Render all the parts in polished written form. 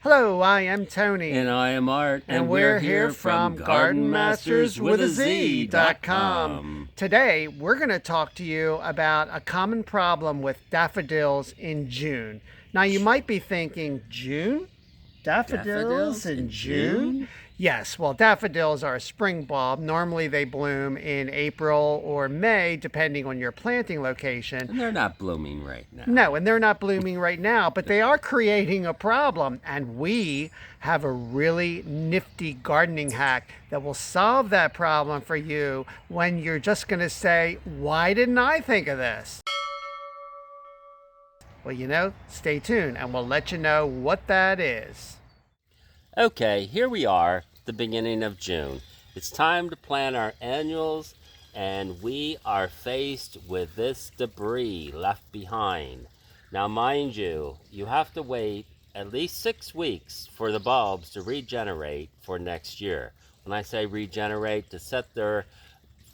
Hello, I am Tony. And I am Art. And we're here from gardenmasterswithaz.com. Today, we're going to talk to you about a common problem with daffodils in June. Now, you might be thinking, June? Daffodils in June? Yes, well, daffodils are a spring bulb. Normally they bloom in April or May, depending on your planting location. And they're not blooming right now. No, and they're not blooming right now, but they are creating a problem. And we have a really nifty gardening hack that will solve that problem for you when you're just going to say, why didn't I think of this? Well, stay tuned and we'll let you know what that is. Okay, here we are, the beginning of June. It's time to plant our annuals, and we are faced with this debris left behind. Now, mind you, you have to wait at least 6 weeks for the bulbs to regenerate for next year. When I say regenerate, to set their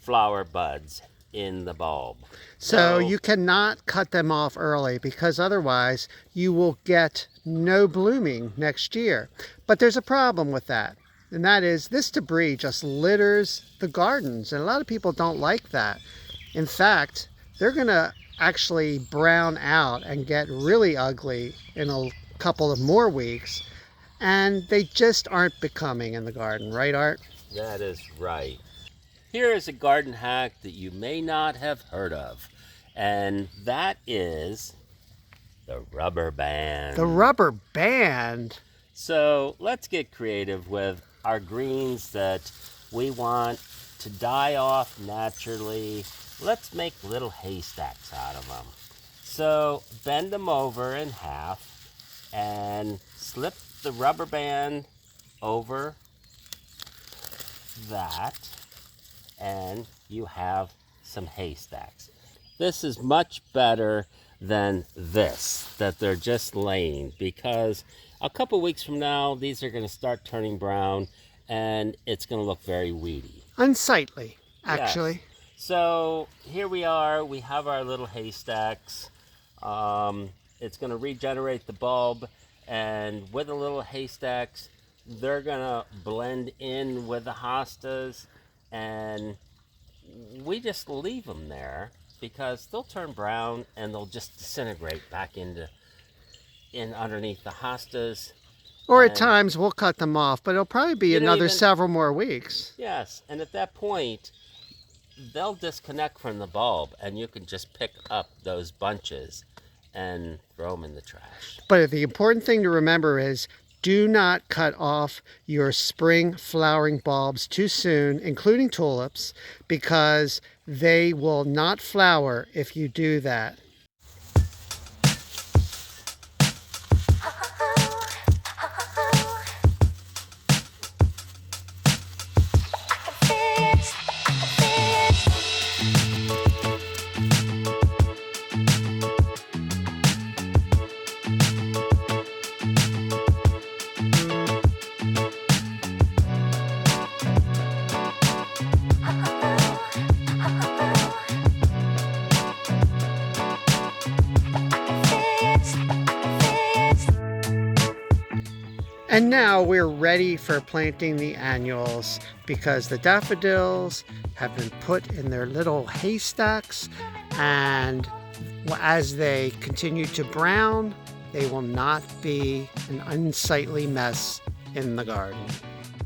flower buds in the bulb. So you cannot cut them off early, because otherwise you will get no blooming next year. But there's a problem with that, and that is this debris just litters the gardens, and a lot of people don't like that. In fact, they're going to actually brown out and get really ugly in a couple of more weeks, and they just aren't becoming in the garden, right, Art? That is right. Here is a garden hack that you may not have heard of, and that is the rubber band. The rubber band? So let's get creative with our greens that we want to die off naturally. Let's make little haystacks out of them. So bend them over in half and slip the rubber band over that, and you have some haystacks. This is much better than this, that they're just laying, because a couple weeks from now, these are going to start turning brown, and it's going to look very weedy. Unsightly, actually. Yes. So here we are. We have our little haystacks. It's going to regenerate the bulb, and with the little haystacks, they're going to blend in with the hostas, and we just leave them there because they'll turn brown and they'll just disintegrate back in underneath the hostas. Or at times we'll cut them off, but it'll probably be another several more weeks. Yes, and at that point, they'll disconnect from the bulb, and you can just pick up those bunches and throw them in the trash. But the important thing to remember is, do not cut off your spring flowering bulbs too soon, including tulips, because they will not flower if you do that. And now we're ready for planting the annuals, because the daffodils have been put in their little haystacks, and as they continue to brown, they will not be an unsightly mess in the garden.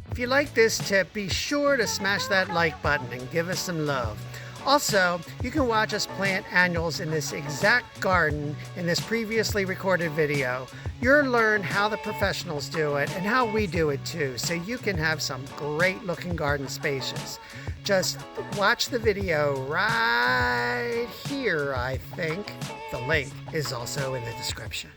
If you like this tip, be sure to smash that like button and give us some love. Also, you can watch us plant annuals in this exact garden in this previously recorded video. You'll learn how the professionals do it and how we do it too, so you can have some great looking garden spaces. Just watch the video right here, I think. The link is also in the description.